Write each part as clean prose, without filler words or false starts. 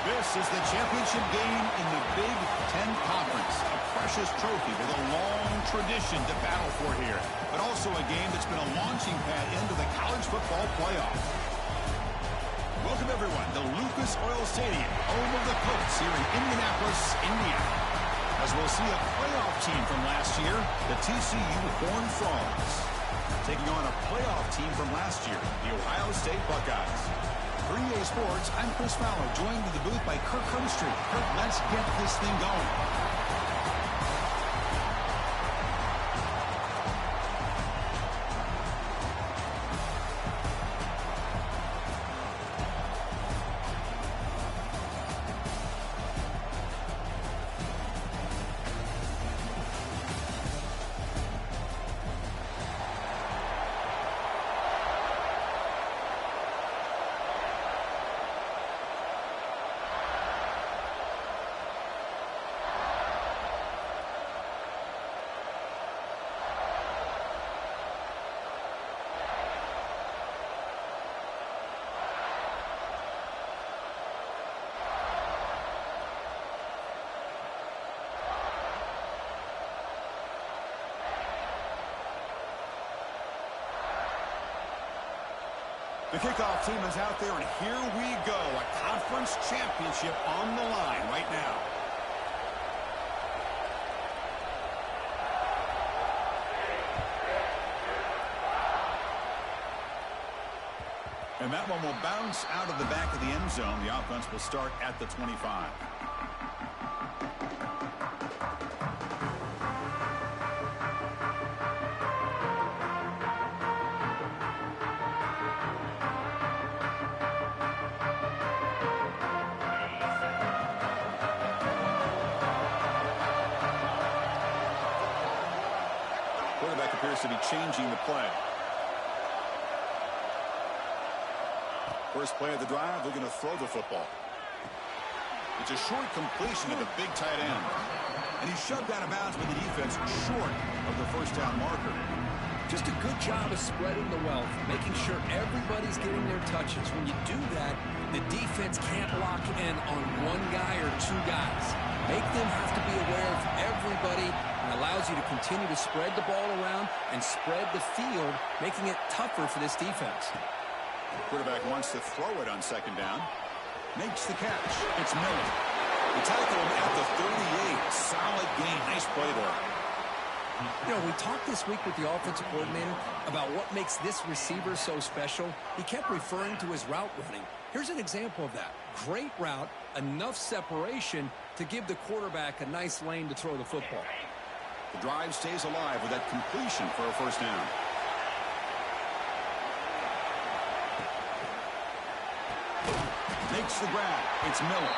This is the championship game in the Big Ten Conference. A precious trophy with a long tradition to battle for here. But also a game that's been a launching pad into the college football playoff. Welcome, everyone, to Lucas Oil Stadium, home of the Colts here in Indianapolis, Indiana. As we'll see a playoff team from last year, the TCU Horned Frogs, taking on a playoff team from last year, the Ohio State Buckeyes. For EA Sports, I'm Chris Fowler, joined in the booth by Kirk Herbstreit. Kirk, let's get this thing going. The kickoff team is out there, and here we go. A conference championship on the line right now. And that one will bounce out of the back of the end zone. The offense will start at the 25. Quarterback appears to be changing the play. First play of the drive, looking to throw the football. It's a short completion to the big tight end. And he's shoved out of bounds with the defense short of the first down marker. Just a good job of spreading the wealth, making sure everybody's getting their touches. When you do that, the defense can't lock in on one guy or two guys. Make them have to be aware of everybody, and allows you to continue to spread the ball around and spread the field, making it tougher for this defense. Quarterback wants to throw it on second down. Makes the catch. It's Miller. The tackle him at the 38. Solid gain. Nice play there. You know, we talked this week with the offensive coordinator about what makes this receiver so special. He kept referring to his route running. Here's an example of that. Great route, enough separation to give the quarterback a nice lane to throw the football. The drive stays alive with that completion for a first down. Makes the grab. It's Miller.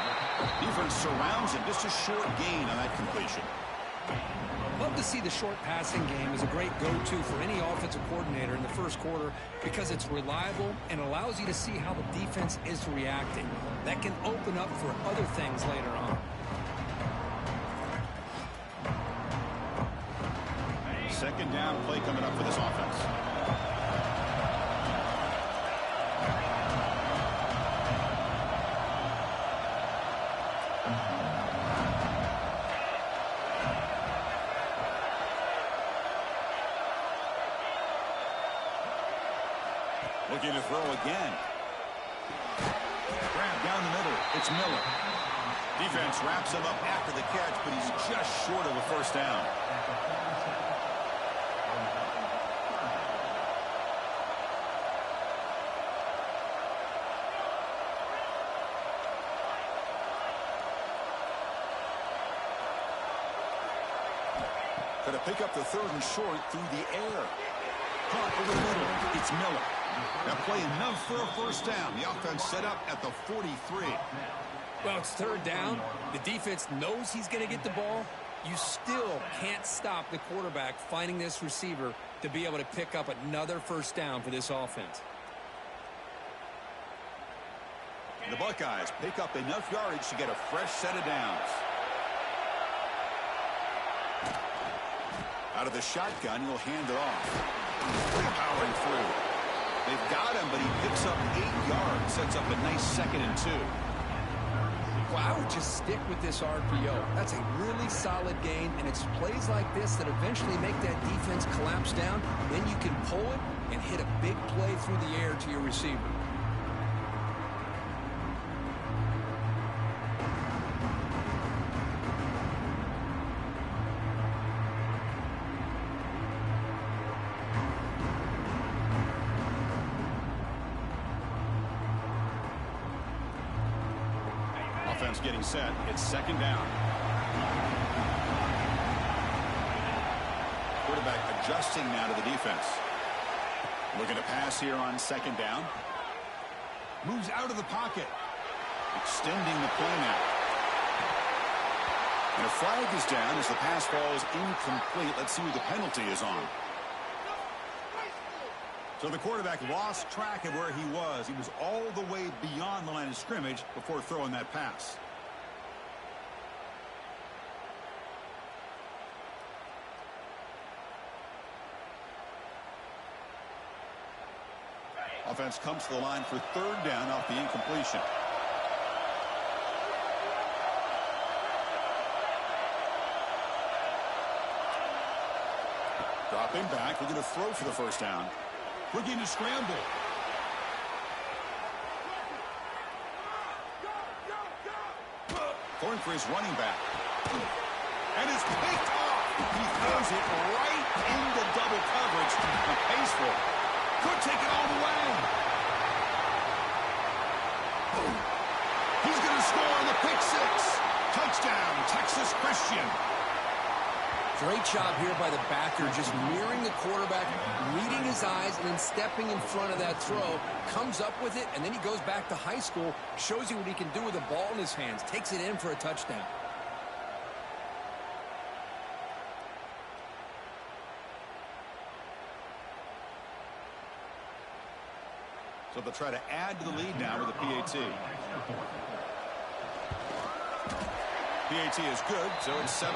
Defense surrounds him. Just a short gain on that completion. Love to see the short passing game as a great go-to for any offensive coordinator in the first quarter because it's reliable and allows you to see how the defense is reacting. That can open up for other things later on. Second down play coming up for this offense. Looking to throw again. Grab down the middle. It's Miller. Defense wraps him up after the catch, but he's just short of a first down. Going to pick up the third and short through the air. Caught over the middle. It's Miller. That play enough for a first down. The offense set up at the 43. Well, it's third down. The defense knows he's going to get the ball. You still can't stop the quarterback finding this receiver to be able to pick up another first down for this offense. The Buckeyes pick up enough yardage to get a fresh set of downs. Out of the shotgun, he'll hand it off. Powering through. They've got him, but he picks up 8 yards. Sets up a nice 2nd and 2. Well, I would just stick with this RPO. That's a really solid gain, and it's plays like this that eventually make that defense collapse down. Then you can pull it and hit a big play through the air to your receiver. Offense getting set. It's second down. Quarterback adjusting now to the defense. Looking to pass here on second down. Moves out of the pocket. Extending the play now. And a flag is down as the pass falls incomplete. Let's see who the penalty is on. So the quarterback lost track of where he was. He was all the way beyond the line of scrimmage before throwing that pass. Offense comes to the line for third down off the incompletion. Dropping back, looking to throw for the first down. Looking to scramble. Going for his running back. And it's picked off. He throws it right into double coverage. And pays for it. Could take it all the way. He's going to score on the pick six. Touchdown, Texas Christian. Great job here by the backer, just mirroring the quarterback, reading his eyes, and then stepping in front of that throw. Comes up with it, and then he goes back to high school, shows you what he can do with the ball in his hands, takes it in for a touchdown. So they'll try to add to the lead now with a PAT. PAT is good, so it's 7-0.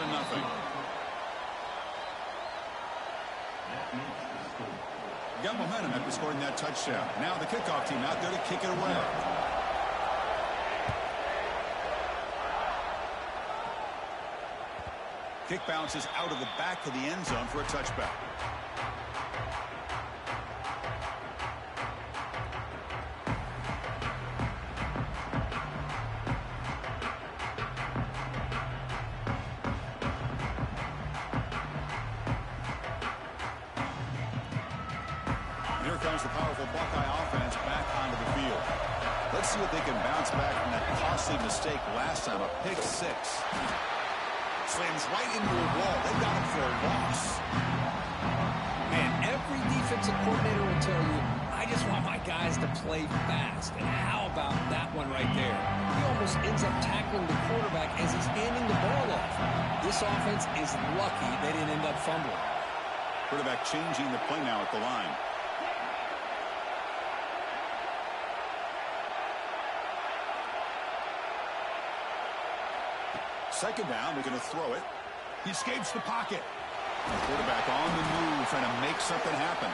Got momentum after scoring that touchdown. Now the kickoff team out there to kick it away. Kick bounces out of the back of the end zone for a touchback. Here comes the powerful Buckeye offense back onto the field. Let's see if they can bounce back from that costly mistake last time, a pick six. Slams right into a wall. They got him for a loss. Man, every defensive coordinator will tell you, I just want my guys to play fast. And how about that one right there? He almost ends up tackling the quarterback as he's handing the ball off. This offense is lucky they didn't end up fumbling. Quarterback changing the play now at the line. Second down, they're going to throw it. He escapes the pocket. The quarterback on the move, trying to make something happen.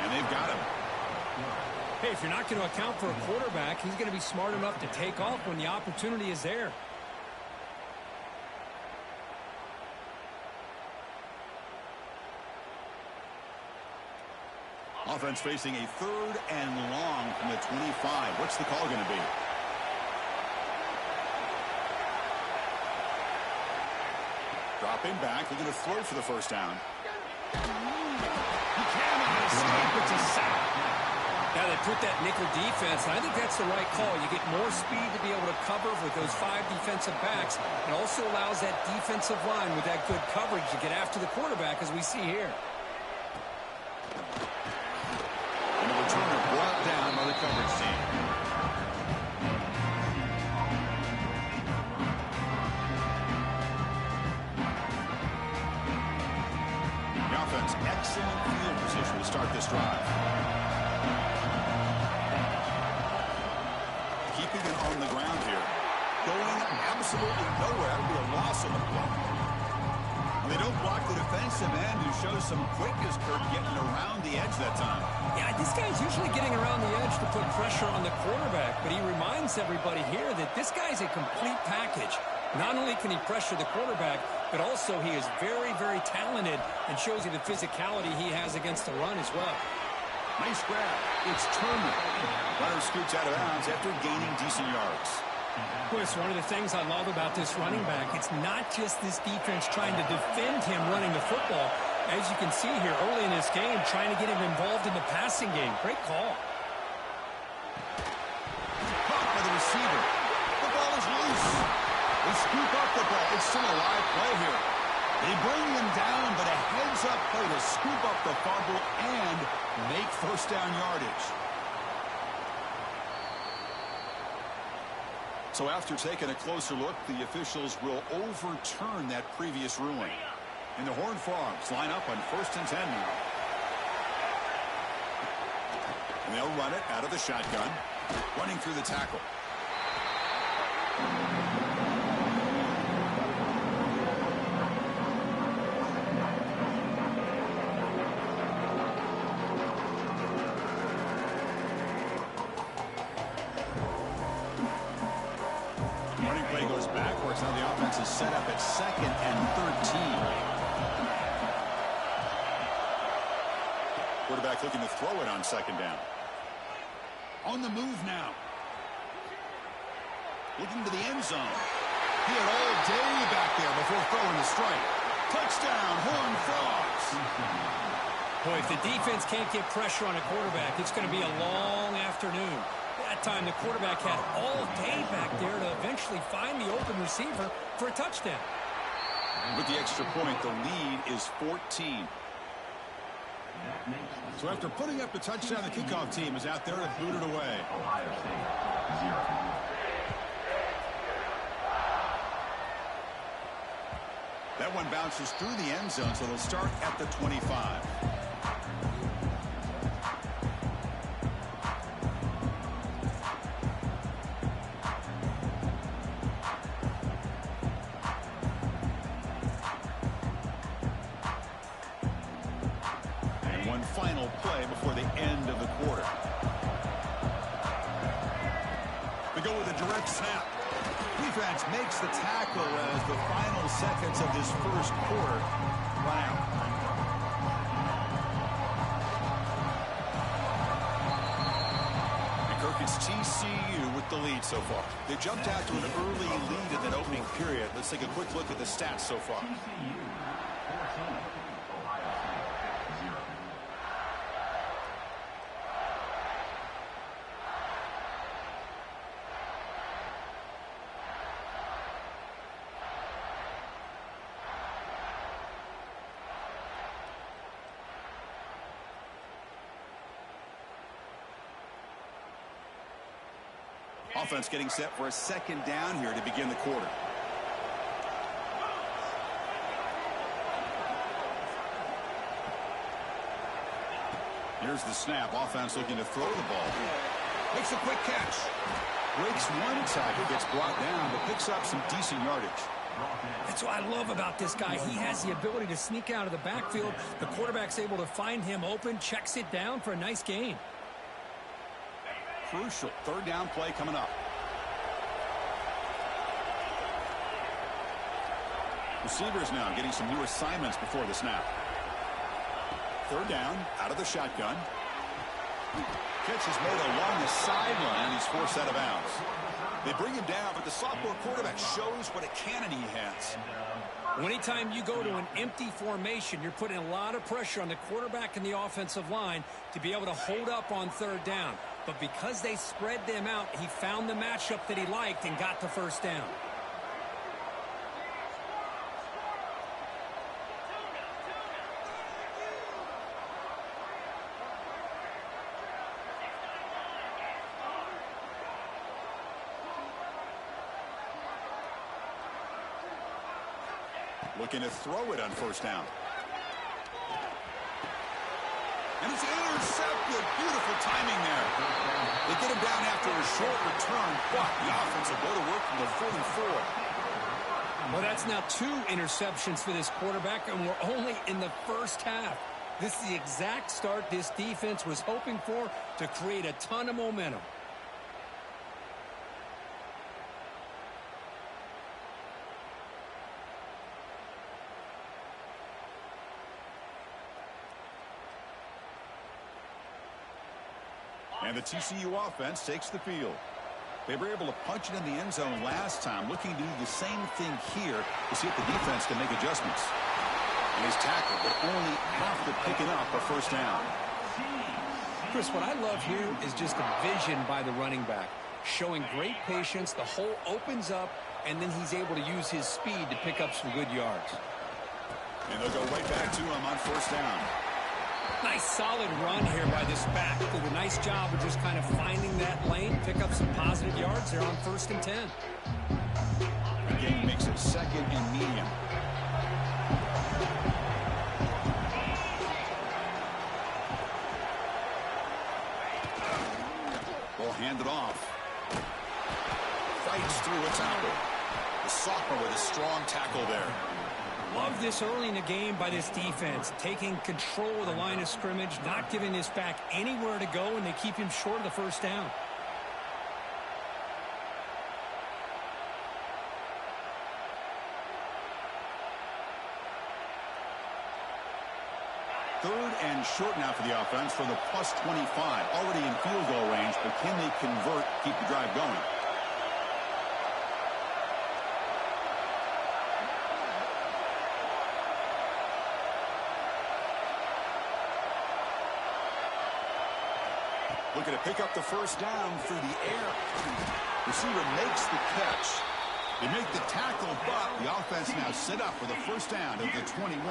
And they've got him. Hey, if you're not going to account for a quarterback, he's going to be smart enough to take off when the opportunity is there. Offense facing a third and long from the 25. What's the call going to be? Dropping back, looking to throw for the first down. He cannot escape. It's a sack. Now they put that nickel defense, and I think that's the right call. You get more speed to be able to cover with those 5 defensive backs. It also allows that defensive line with that good coverage to get after the quarterback, as we see here. And the returner brought down by the coverage team. The offense, excellent field position to start this drive. Keeping it on the ground here. Going absolutely nowhere. That'll be a loss on the block. They don't block the defensive end, who shows some quickness, Kurt, getting around the edge that time. Yeah, I This guy's usually getting around the edge to put pressure on the quarterback, but he reminds everybody here that this guy's a complete package. Not only can he pressure the quarterback, but also he is very, very talented and shows you the physicality he has against the run as well. Nice grab. It's Turner. Runner scoots out of bounds after gaining decent yards. Chris, one of the things I love about this running back, it's not just this defense trying to defend him running the football. As you can see here early in this game, trying to get him involved in the passing game. Great call. Caught by the receiver. The ball is loose. They scoop up the ball. It's still a live play here. They bring him down, but a heads-up play to scoop up the fumble and make first down yardage. So after taking a closer look, the officials will overturn that previous ruling. And the Horned Frogs line up on 1st and 10 now. And they'll run it out of the shotgun, running through the tackle. Running play goes backwards. Now the offense is set up at 2nd and 13. Quarterback looking to throw it on 2nd down. On the move now. Looking to the end zone. He had all day back there before throwing the strike. Touchdown, Horned Frogs. Boy, if the defense can't get pressure on a quarterback, it's going to be a long afternoon. That time, the quarterback had all day back there to eventually find the open receiver for a touchdown. With the extra point, the lead is 14. So after putting up the touchdown, the kickoff team is out there to boot it away. That one bounces through the end zone, so they'll start at the 25. Final play before the end of the quarter. They go with a direct snap. Defense makes the tackle as the final seconds of this first quarter run out. And Kirk, it's TCU with the lead so far. They jumped out to an early lead in that opening period. Let's take a quick look at the stats so far. Offense getting set for a 2nd down here to begin the quarter. Here's the snap. Offense looking to throw the ball. Makes a quick catch. Breaks one tackle, gets brought down, but picks up some decent yardage. That's what I love about this guy. He has the ability to sneak out of the backfield. The quarterback's able to find him open, checks it down for a nice gain. Crucial 3rd down play coming up. Receivers now getting some new assignments before the snap. 3rd down, out of the shotgun. Catch is made along the sideline, and he's forced out of bounds. They bring him down, but the sophomore quarterback shows what a cannon he has. Anytime you go to an empty formation, you're putting a lot of pressure on the quarterback and the offensive line to be able to hold up on 3rd down. But because they spread them out, he found the matchup that he liked and got the first down. Looking to throw it on 1st down. And it's intercepted. Beautiful timing there. They get him down after a short return, but the offense will go to work from the 44. Well, that's now 2 interceptions for this quarterback, and we're only in the first half. This is the exact start this defense was hoping for to create a ton of momentum. And the TCU offense takes the field. They were able to punch it in the end zone last time, looking to do the same thing here to see if the defense can make adjustments. And he's tackled, but only after picking up a first down. Chris, what I love here is just the vision by the running back, showing great patience. The hole opens up, and then he's able to use his speed to pick up some good yards. And they'll go right back to him on first down. Nice solid run here by this back. Did a nice job of just kind of finding that lane, pick up some positive yards there on 1st and 10. The game makes it 2nd and medium. Will hand it off. Fights through a tackle. The sophomore with a strong tackle there. Love this early in the game by this defense, taking control of the line of scrimmage, not giving this back anywhere to go, and they keep him short of the first down. Third and short now for the offense from the plus 25. Already in field goal range, but can they convert, keep the drive going? Looking to pick up the first down through the air. Receiver makes the catch. They make the tackle, but the offense now set up for the first down at the 21.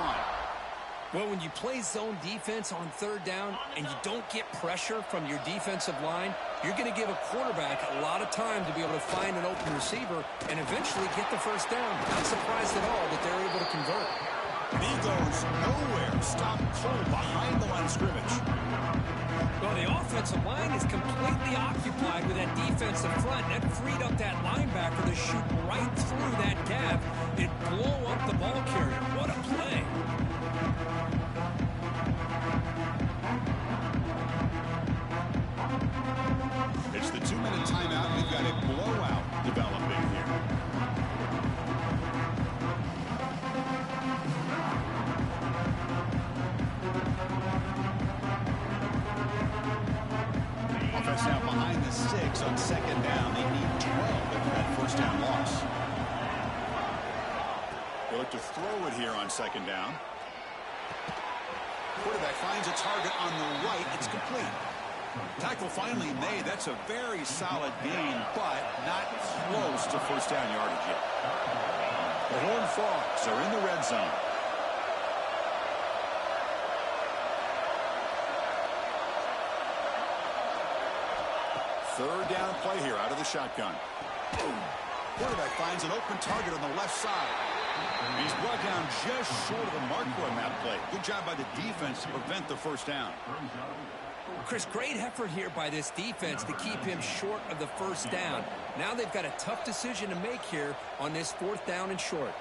Well, when you play zone defense on 3rd down and you don't get pressure from your defensive line, you're going to give a quarterback a lot of time to be able to find an open receiver and eventually get the first down. Not surprised at all that they're able to convert. And he goes nowhere. Stop cold behind the line of scrimmage. Well, the offensive line is completely occupied with that defensive front. That freed up that linebacker to shoot right through that gap and blow up the ball carrier. What a play. It's the 2-minute timeout. We've got a blowout developing here. Offense now behind the 6 on 2nd down. They need 12 after that first down loss. They look to throw it here on 2nd down. Quarterback finds a target on the right. It's complete. Tackle finally made. That's a very solid gain, but not close to first down yardage yet. The Horned Frogs are in the red zone. Third down play here out of the shotgun. Boom. Quarterback finds an open target on the left side. He's brought down just short of the marker on that play. Good job by the defense to prevent the first down. Chris, great effort here by this defense to keep him short of the first down. Now they've got a tough decision to make here on this 4th down and short.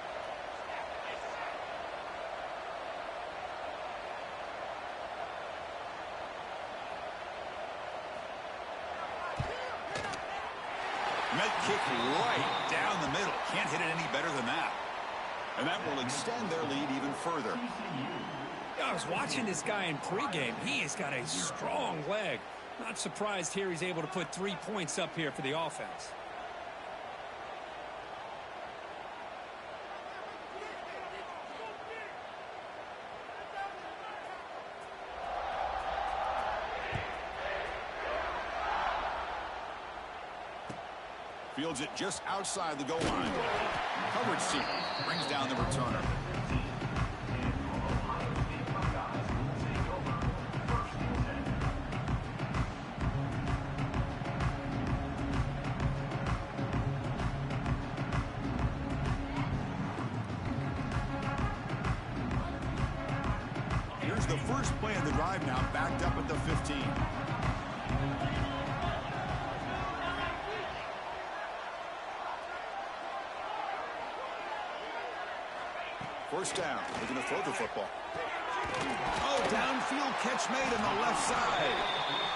Met kick right down the middle. Can't hit it any better than that. And that will extend their lead even further. I was watching this guy in pregame. He has got a strong leg. Not surprised here he's able to put 3 points up here for the offense. Fields it just outside the goal line. Coverage team brings down the returner. Here's the first play of the drive now, backed up at the 15. First down. They're going to throw the football. Oh, downfield catch made on the left side.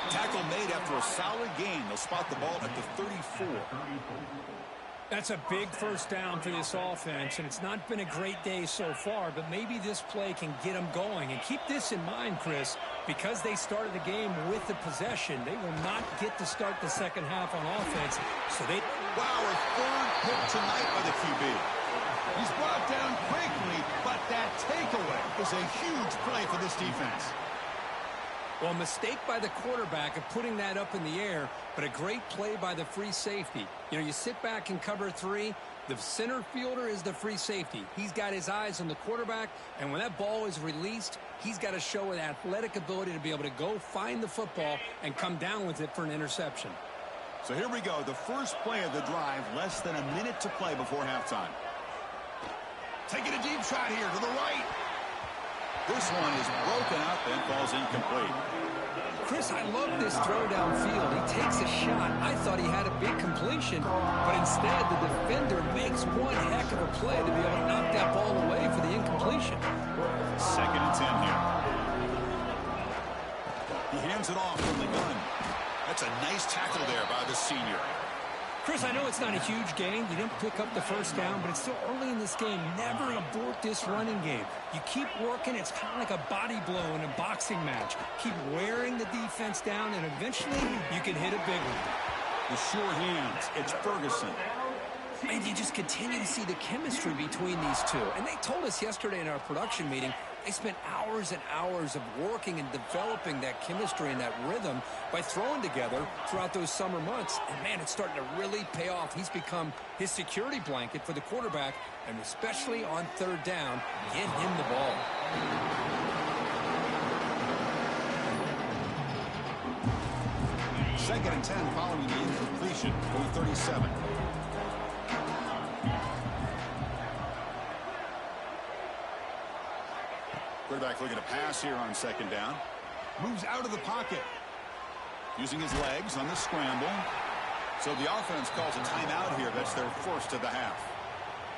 Tackle made after a solid gain. They'll spot the ball at the 34. That's a big first down for this offense, and it's not been a great day so far, but maybe this play can get them going. And keep this in mind, Chris, because they started the game with the possession, they will not get to start the second half on offense. So they... Wow, a third pick tonight by the QB. He's brought down quickly, but that takeaway is a huge play for this defense. Well, a mistake by the quarterback of putting that up in the air, but a great play by the free safety. You know, you sit back in cover 3, the center fielder is the free safety. He's got his eyes on the quarterback, and when that ball is released, he's got to show an athletic ability to be able to go find the football and come down with it for an interception. So here we go, the first play of the drive, less than a minute to play before halftime. Taking a deep shot here to the right. This one is broken up and falls incomplete. Chris, I love this throw downfield. He takes a shot. I thought he had a big completion, but instead the defender makes one heck of a play to be able to knock that ball away for the incompletion. 2nd and 10 here. He hands it off from the gun. That's a nice tackle there by the senior. Chris, I know it's not a huge gain. You didn't pick up the first down, but it's still early in this game. Never abort this running game. You keep working. It's kind of like a body blow in a boxing match. Keep wearing the defense down, and eventually you can hit a big one. The sure hands. It's Ferguson. And you just continue to see the chemistry between these two. And they told us yesterday in our production meeting, they spent hours and hours of working and developing that chemistry and that rhythm by throwing together throughout those summer months. And, man, it's starting to really pay off. He's become his security blanket for the quarterback, and especially on third down, get him the ball. Second and 10 following the incompletion from the 37. Quarterback looking to pass here on second down. Moves out of the pocket. Using his legs on the scramble. So the offense calls a timeout here. That's their first of the half.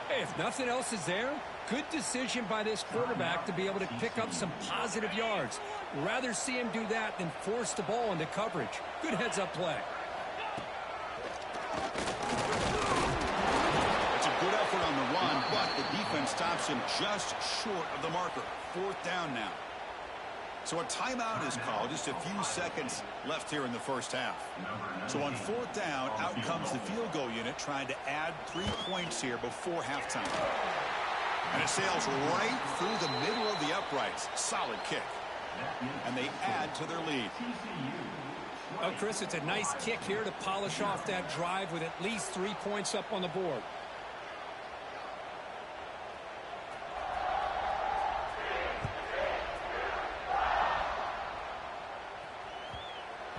Hey, if nothing else is there, good decision by this quarterback to be able to pick up some positive yards. Rather see him do that than force the ball into coverage. Good heads-up play. That's a good effort on the run, but the defense stops him just short of the marker. 4th down now. So a timeout is called. Just a few seconds left here in the first half. So on 4th down, out comes the field goal unit trying to add 3 points here before halftime. And it sails right through the middle of the uprights. Solid kick. And they add to their lead. Well, Chris, it's a nice kick here to polish off that drive with at least 3 points up on the board.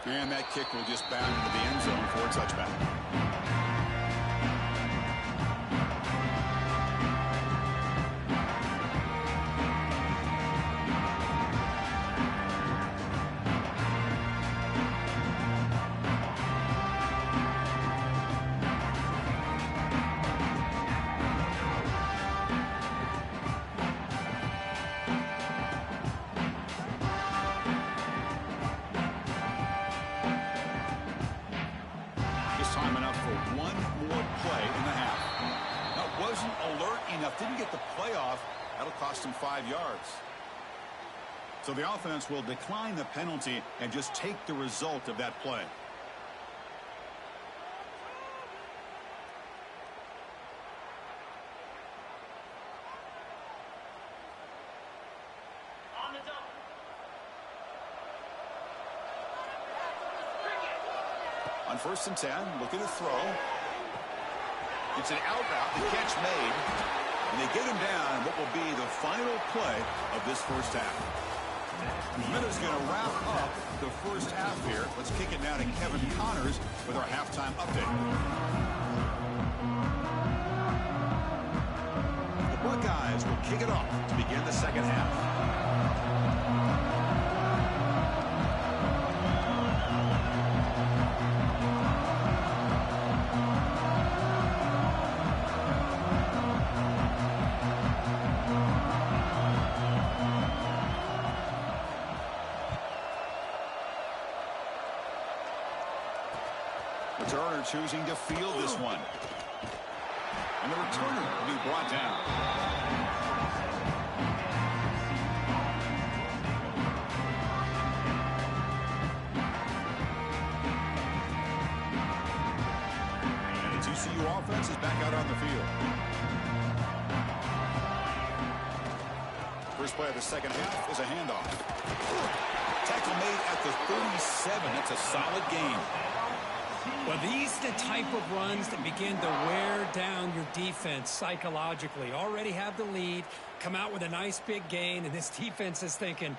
And that kick will just bound into the end zone for a touchback. Didn't get the playoff. That'll cost him 5 yards. So the offense will decline the penalty and just take the result of that play. On 1st and 10, looking to throw. It's an out route, the catch made. And they get him down in what will be the final play of this first half. The minute's going to wrap up the first half here. Let's kick it now to Kevin Connors with our halftime update. The Buckeyes will kick it off to begin the second half. Returner choosing to field this one. And the returner will be brought down. And the TCU offense is back out on the field. First play of the second half is a handoff. Tackle made at the 37. That's a solid gain. Well, these are the type of runs that begin to wear down your defense psychologically. Already have the lead, come out with a nice big gain, and this defense is thinking,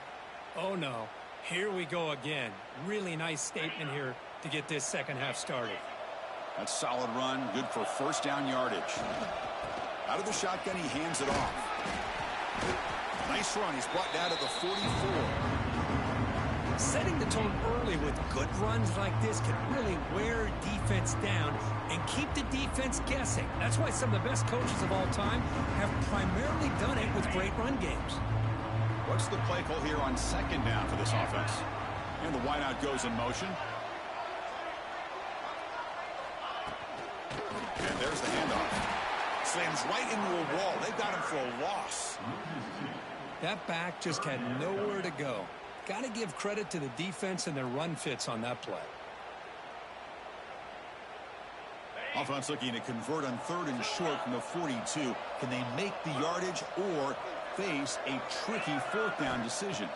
oh no, here we go again. Really nice statement here to get this second half started. That's a solid run, good for first down yardage. Out of the shotgun, he hands it off. Nice run. He's brought down to the 44. Setting the tone early with good runs like this can really wear defense down and keep the defense guessing. That's why some of the best coaches of all time have primarily done it with great run games. What's the play call here on second down for this offense? And the wideout goes in motion. And there's the handoff. Slams right into a wall. They've got him for a loss. That back just had nowhere to go. Got to give credit to the defense and their run fits on that play. Offense looking to convert on third and short from the 42. Can they make the yardage or face a tricky fourth down decision?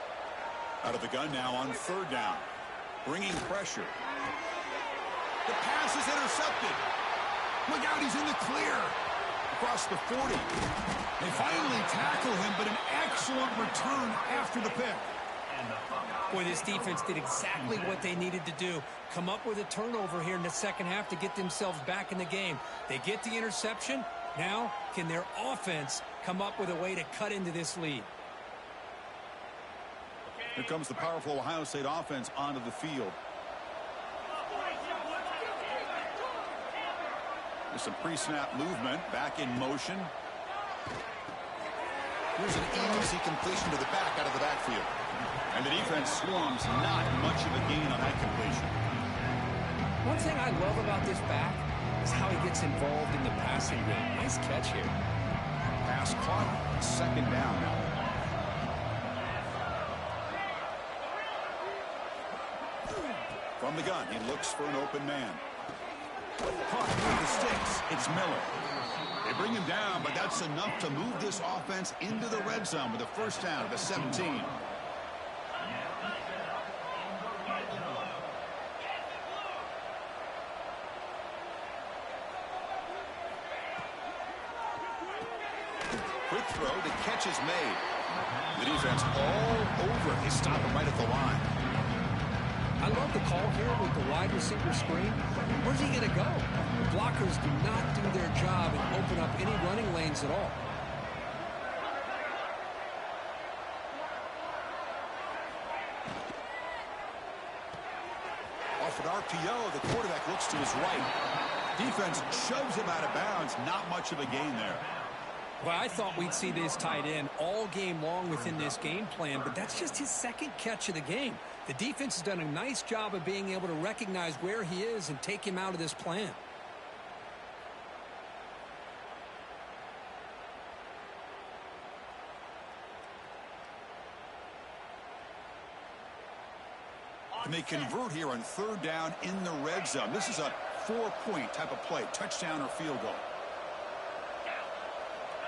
Out of the gun now on third down. Bringing pressure. The pass is intercepted. Look out, he's in the clear. Across the 40. They finally tackle him, but an excellent return after the pick. Boy, this defense did exactly what they needed to do. Come up with a turnover here in the second half to get themselves back in the game. They get the interception. Now, can their offense come up with a way to cut into this lead? Here comes the powerful Ohio State offense onto the field. There's some pre-snap movement. Back in motion. Here's an easy completion to the back out of the backfield. And the defense swarms, not much of a gain on that completion. One thing I love about this back is how he gets involved in the passing game. Nice catch here. Pass caught, second down now. From the gun, he looks for an open man. Caught through the sticks, it's Miller. They bring him down, but that's enough to move this offense into the red zone with a first down at the 17. Quick throw, the catch is made. The defense all over. They stop him right at the line. I love the call here with the wide receiver screen. Where's he going to go? The blockers do not do their job and open up any running lanes at all. Off an RPO, the quarterback looks to his right. Defense shoves him out of bounds. Not much of a gain there. Well, I thought we'd see this tight end all game long within this game plan, but that's just his second catch of the game. The defense has done a nice job of being able to recognize where he is and take him out of this plan. And they convert here on third down in the red zone. This is a 4-point type of play, touchdown or field goal.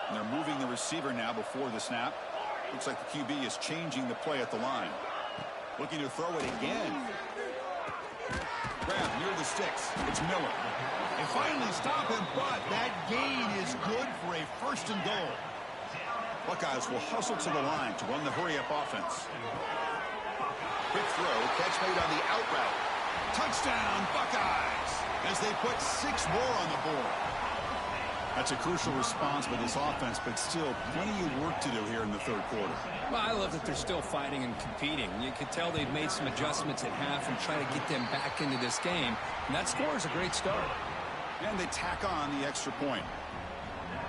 And they're moving the receiver now before the snap. Looks like the QB is changing the play at the line. Looking to throw it again. Grab near the sticks. It's Miller. They finally stop him, but that gain is good for a first and goal. Buckeyes will hustle to the line to run the hurry-up offense. Quick throw, catch made on the out route. Touchdown, Buckeyes, as they put 6 more on the board. That's a crucial response by this offense, but still plenty of work to do here in the third quarter. Well, I love that they're still fighting and competing. You can tell they've made some adjustments at half and try to get them back into this game. And that score is a great start. And they tack on the extra point.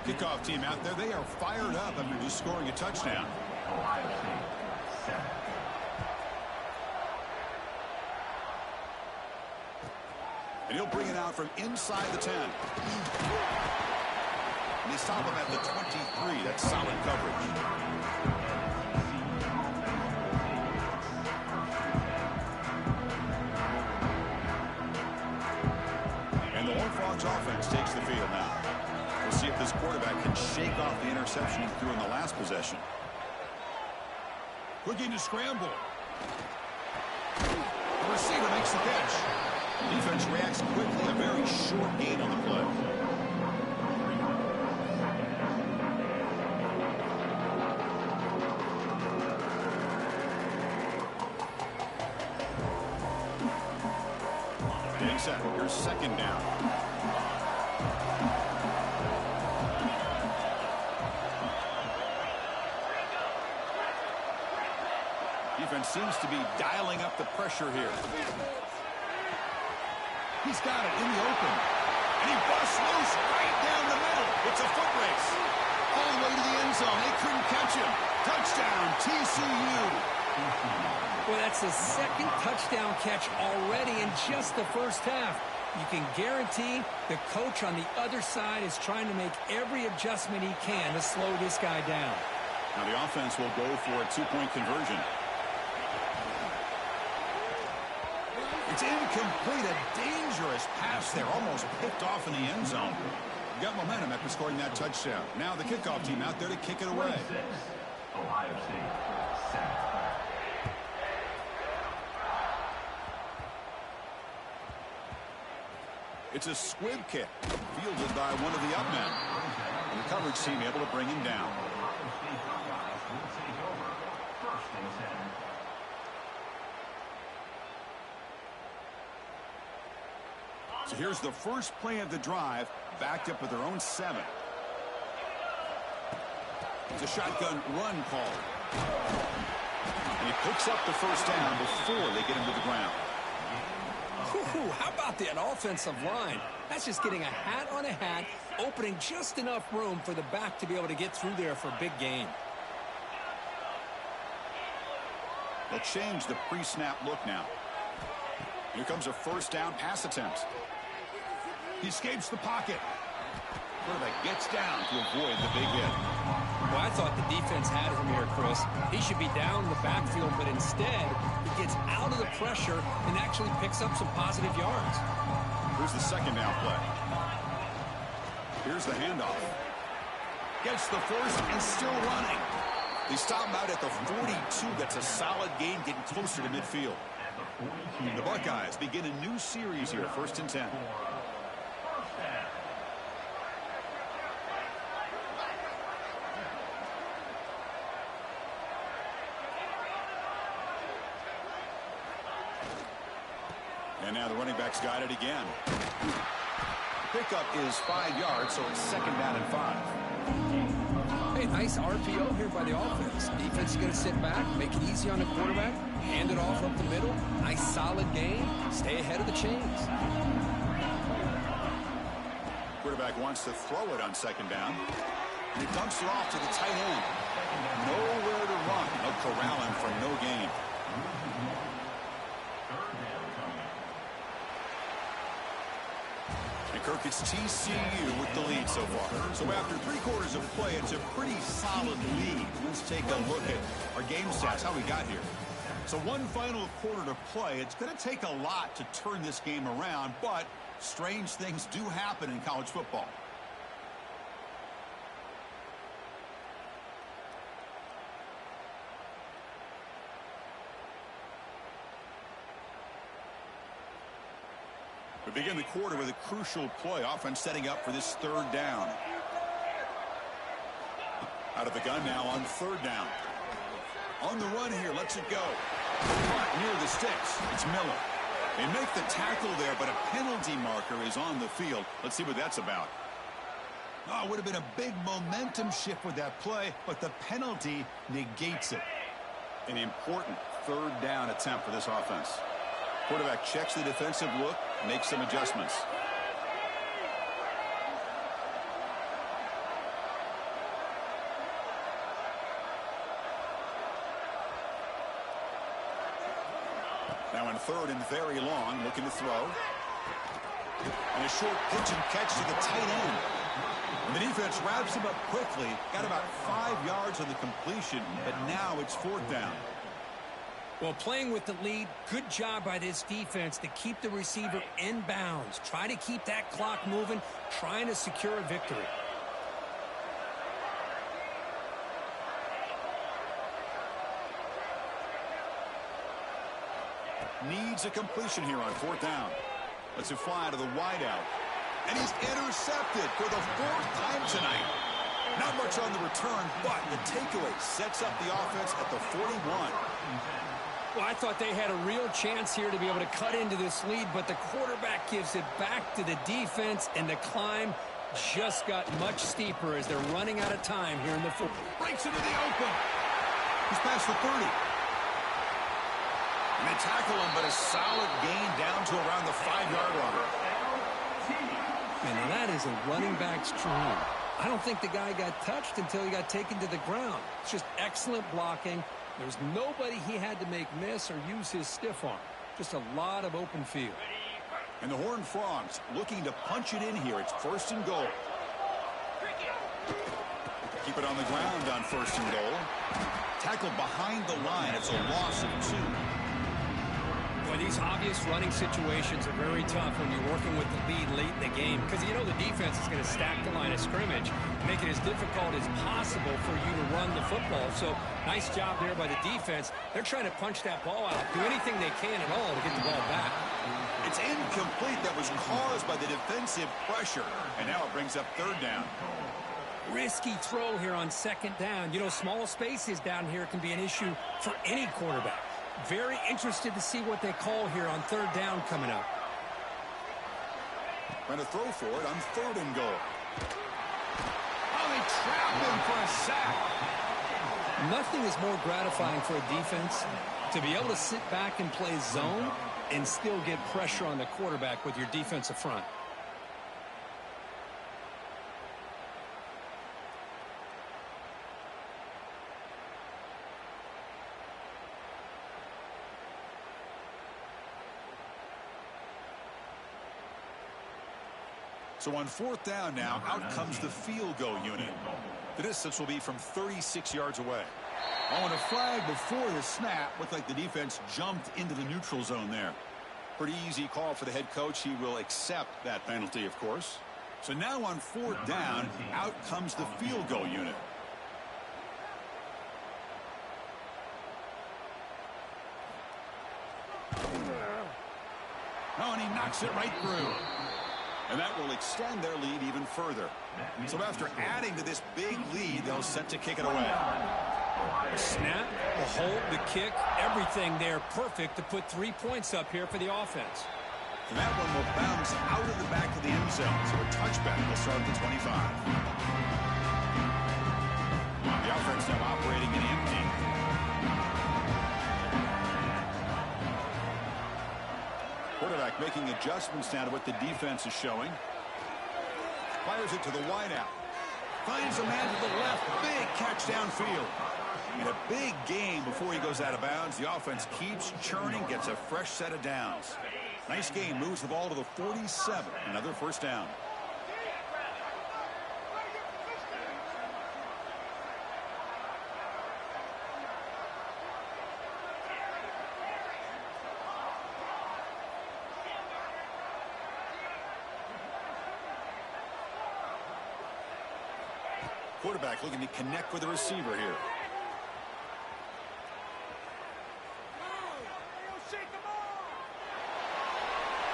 Kickoff team out there, they are fired up after just scoring a touchdown. And he'll bring it out from inside the 10. And they stop him at the 23. That's solid coverage. And the Horned Frogs offense takes the field now. We'll see if this quarterback can shake off the interception he threw in the last possession. Looking to scramble. The receiver makes the catch. Defense reacts quickly. A very short gain on the play. Getting set. Here's second down. Defense seems to be dialing up the pressure here. He's got it in the open. And he busts loose right down the middle. It's a foot race. All the way to the end zone. They couldn't catch him. Touchdown, TCU. Well, that's the second touchdown catch already in just the first half. You can guarantee the coach on the other side is trying to make every adjustment he can to slow this guy down. Now the offense will go for a two-point conversion. It's incomplete. A dangerous pass there. Almost picked off in the end zone. Got momentum after scoring that touchdown. Now the kickoff team out there to kick it away. Ohio State, set. It's a squib kick, fielded by one of the up men. And the coverage team able to bring him down. So here's the first play of the drive, backed up with their own 7. It's a shotgun run call. And he picks up the first down before they get him to the ground. Ooh, how about that offensive line? That's just getting a hat on a hat, opening just enough room for the back to be able to get through there for a big gain. They'll change the pre-snap look now. Here comes a first down pass attempt. He escapes the pocket. Quarterback gets down to avoid the big hit. Well, I thought the defense had him here, Chris. He should be down in the backfield, but instead, he gets out of the pressure and actually picks up some positive yards. Here's the second down play. Here's the handoff. Gets the first and still running. They stop him out at the 42. That's a solid gain, getting closer to midfield. The Buckeyes begin a new series here, 1st and 10. And now the running back's got it again. The pickup is 5 yards, so it's 2nd down and 5. Hey, nice RPO here by the offense. Defense is going to sit back, make it easy on the quarterback, hand it off up the middle. Nice solid gain. Stay ahead of the chains. Quarterback wants to throw it on 2nd down. And he dumps it off to the tight end. Nowhere to run. They'll corral him for no gain. And Kirk, it's TCU with the lead so far. So after 3 quarters of play, it's a pretty solid lead. Let's take a look at our game stats, how we got here. So one final quarter to play. It's going to take a lot to turn this game around, but strange things do happen in college football. We begin the quarter with a crucial play. Offense setting up for this 3rd down. Out of the gun now on 3rd down. On the run here, lets it go. Near the sticks, it's Miller. They make the tackle there, but a penalty marker is on the field. Let's see what that's about. Oh, it would have been a big momentum shift with that play, but the penalty negates it. An important 3rd down attempt for this offense. Quarterback checks the defensive look, makes some adjustments. Now in 3rd and very long, looking to throw. And a short pitch and catch to the tight end. And the defense wraps him up quickly. Got about 5 yards on the completion, but now it's 4th down. Well, playing with the lead, good job by this defense to keep the receiver in bounds. Try to keep that clock moving, trying to secure a victory. Needs a completion here on 4th down. Lets it fly to the wideout. And he's intercepted for the 4th time tonight. Not much on the return, but the takeaway sets up the offense at the 41. Well, I thought they had a real chance here to be able to cut into this lead, but the quarterback gives it back to the defense, and the climb just got much steeper as they're running out of time here in the 4th. Breaks into the open. He's past the 30. And they tackle him, but a solid gain down to around the 5-yard line. And that is a running back's dream. I don't think the guy got touched until he got taken to the ground. It's just excellent blocking. There's nobody he had to make miss or use his stiff arm. Just a lot of open field. And the Horned Frogs looking to punch it in here. It's 1st and goal. Keep it on the ground on 1st and goal. Tackled behind the line. It's a loss of 2. Boy, these obvious running situations are very tough when you're working with the lead late in the game, because you know the defense is going to stack the line of scrimmage, make it as difficult as possible for you to run the football. So nice job there by the defense. They're trying to punch that ball out, do anything they can at all to get the ball back. It's incomplete. That was caused by the defensive pressure, and now it brings up 3rd down. Risky throw here on 2nd down. You know, small spaces down here can be an issue for any quarterback. Very interested to see what they call here on 3rd down coming up. Trying to throw for it on 3rd and goal. Oh, they trap him for a sack. Nothing is more gratifying for a defense to be able to sit back and play zone and still get pressure on the quarterback with your defensive front. So on 4th down now, out comes the field goal unit. The distance will be from 36 yards away. Oh, and a flag before the snap. Looked like the defense jumped into the neutral zone there. Pretty easy call for the head coach. He will accept that penalty, of course. So now on 4th down, out comes the field goal unit. Oh, and he knocks it right through. And that will extend their lead even further. So after adding to this big lead, they'll set to kick it away. The snap, the hold, the kick, everything there perfect to put 3 points up here for the offense. And that one will bounce out of the back of the end zone. So a touchback will start at the 25. The offense now operating in empty. Quarterback making adjustments now to what the defense is showing. Fires it to the wideout. Finds a man to the left. Big catch downfield. And a big gain before he goes out of bounds. The offense keeps churning, gets a fresh set of downs. Nice gain, moves the ball to the 47. Another 1st down. Quarterback looking to connect with the receiver here.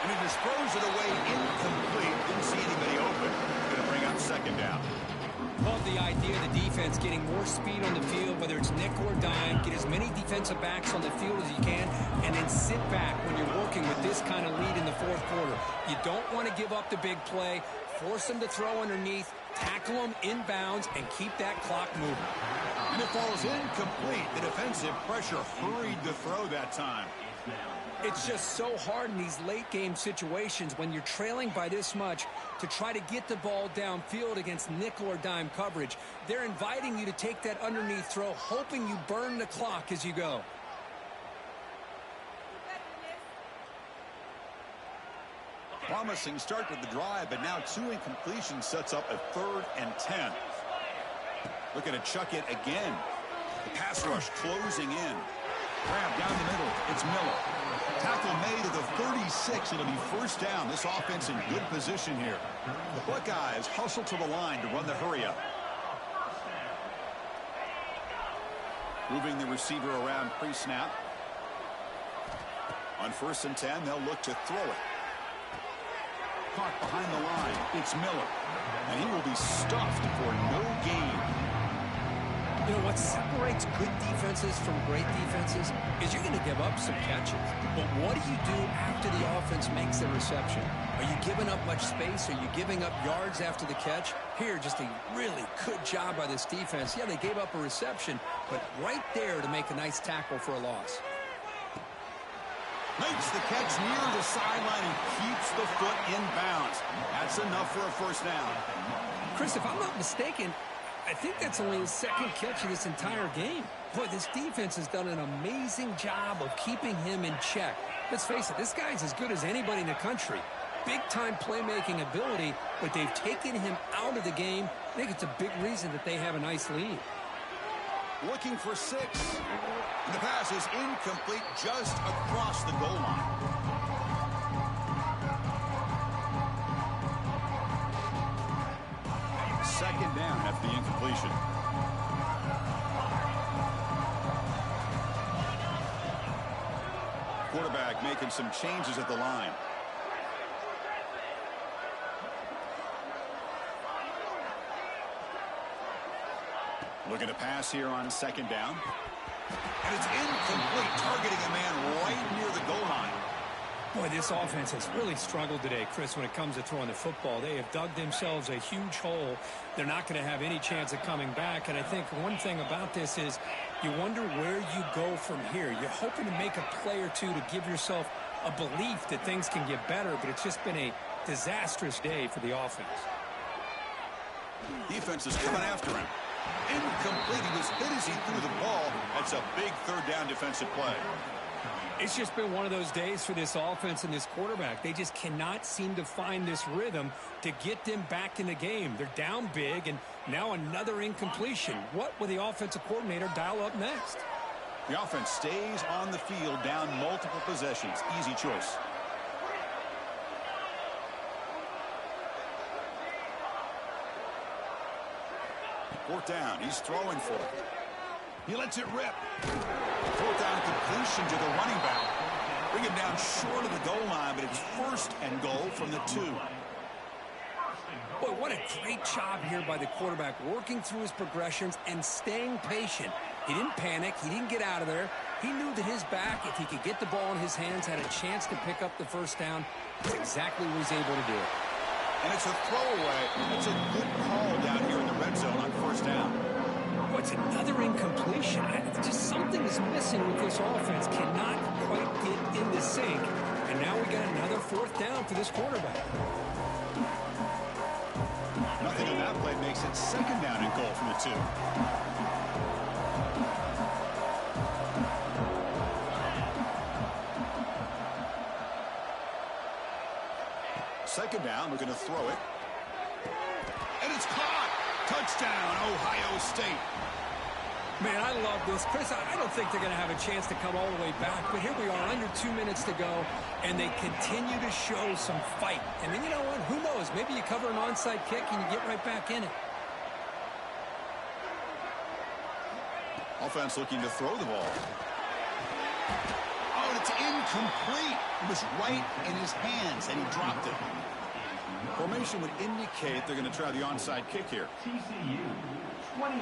And he just throws it away incomplete. Didn't see anybody open. Going to bring up 2nd down. Love the idea of the defense getting more speed on the field, whether it's nickel or dime. Get as many defensive backs on the field as you can, and then sit back when you're working with this kind of lead in the 4th quarter. You don't want to give up the big play. Force them to throw underneath, tackle them inbounds, and keep that clock moving. And it falls incomplete. The defensive pressure hurried the throw that time. It's just so hard in these late game situations when you're trailing by this much to try to get the ball downfield against nickel or dime coverage. They're inviting you to take that underneath throw, hoping you burn the clock as you go. Promising start to the drive, but now 2 incompletions sets up a 3rd and 10. Looking to chuck it again. The pass rush closing in. Grab down the middle. It's Miller. Tackle made at the 36. It'll be first down. This offense in good position here. The Buckeyes hustle to the line to run the hurry up. Moving the receiver around pre-snap. On 1st and 10, they'll look to throw it. Caught behind the line. It's Miller. And he will be stuffed for no gain. You know what separates good defenses from great defenses is you're going to give up some catches. But what do you do after the offense makes the reception? Are you giving up much space? Are you giving up yards after the catch? Here, just a really good job by this defense. Yeah, they gave up a reception, but right there to make a nice tackle for a loss. Makes the catch near the sideline and keeps the foot in bounds. That's enough for a first down. Chris, if I'm not mistaken, I think that's only his 2nd catch of this entire game. Boy, this defense has done an amazing job of keeping him in check. Let's face it, this guy's as good as anybody in the country. Big-time playmaking ability, but they've taken him out of the game. I think it's a big reason that they have a nice lead. Looking for 6. And the pass is incomplete just across the goal line. Second down after the incompletion. Quarterback making some changes at the line. Looking to pass here on 2nd down. And it's incomplete, targeting a man right near the goal line. Boy, this offense has really struggled today, Chris, when it comes to throwing the football. They have dug themselves a huge hole. They're not going to have any chance of coming back. And I think one thing about this is you wonder where you go from here. You're hoping to make a play or two to give yourself a belief that things can get better, but it's just been a disastrous day for the offense. Defense is coming after him. Incomplete. He was hit as he threw the ball. That's a big 3rd down defensive play. It's just been one of those days for this offense and this quarterback. They just cannot seem to find this rhythm to get them back in the game. They're down big, and now another incompletion. What will the offensive coordinator dial up next? The offense stays on the field, down multiple possessions. Easy choice. Fourth down. He's throwing for it. He lets it rip. 4th down completion to the running back. Bring him down short of the goal line, but it's 1st and goal from the 2. Boy, what a great job here by the quarterback, working through his progressions and staying patient. He didn't panic. He didn't get out of there. He knew that his back, if he could get the ball in his hands, had a chance to pick up the first down. That's exactly what he's able to do. And it's a throwaway. It's a good call down here in the red zone on 1st down. Oh, it's another incompletion. Just something is missing with this offense. Cannot quite get in the sync. And now we got another 4th down for this quarterback. Nothing on that play makes it 2nd down and goal from the 2. Second down, we're going to throw it. And it's caught. Touchdown, Ohio State. Man, I love this. Chris, I don't think they're going to have a chance to come all the way back. But here we are, under 2 minutes to go, and they continue to show some fight. And then you know what? Who knows? Maybe you cover an onside kick and you get right back in it. Offense looking to throw the ball. Oh, it's incomplete. It was right in his hands, and he dropped it. Formation would indicate they're going to try the onside kick here. TCU 29,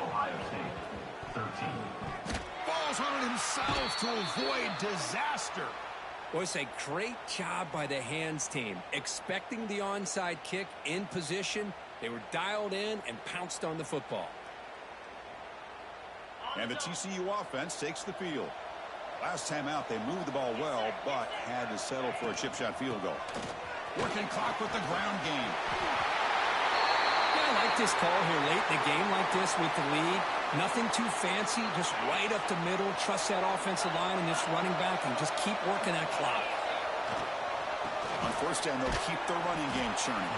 Ohio State 13. Falls on it himself to avoid disaster. Well, it's a great job by the hands team. Expecting the onside kick in position, they were dialed in and pounced on the football. And the TCU offense takes the field. Last time out, they moved the ball well, but had to settle for a chip shot field goal. Working clock with the ground game. Yeah, I like this call here late in the game like this with the lead. Nothing too fancy, just right up the middle. Trust that offensive line and this running back and just keep working that clock. On first down, they'll keep their running game churning.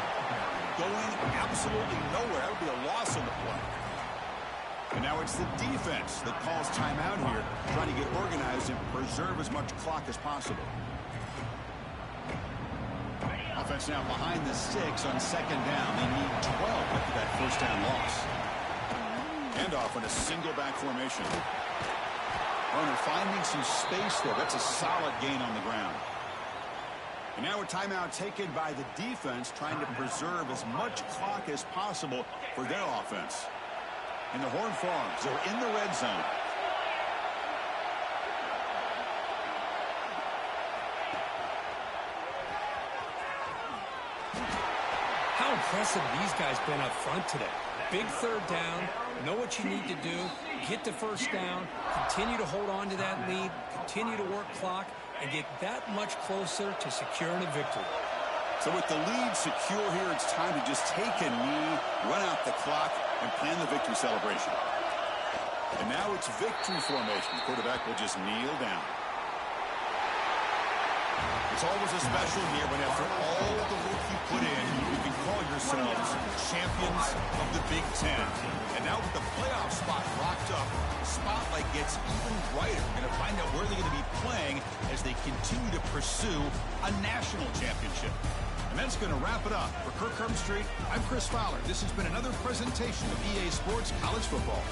Going absolutely nowhere. That would be a loss on the play. And now it's the defense that calls timeout here, trying to get organized and preserve as much clock as possible. Offense now behind the 6 on second down. They need 12 after that first down loss. Handoff in a single back formation. Runner finding some space there. That's a solid gain on the ground. And now a timeout taken by the defense, trying to preserve as much clock as possible for their offense. And the Horned Frogs are in the red zone. How impressive these guys been up front today. Big third down, know what you need to do, get the first down, continue to hold on to that lead, continue to work clock, and get that much closer to securing a victory. So with the lead secure here, it's time to just take a knee, run out the clock, and plan the victory celebration. And now it's victory formation. The quarterback will just kneel down. It's always a special year when after all the work you put in, you can call yourselves champions of the Big Ten. And now with the playoff spot locked up, the spotlight gets even brighter. We're going to find out where they're going to be playing as they continue to pursue a national championship. And that's going to wrap it up. For Kirk Herbstreit, I'm Chris Fowler. This has been another presentation of EA Sports College Football.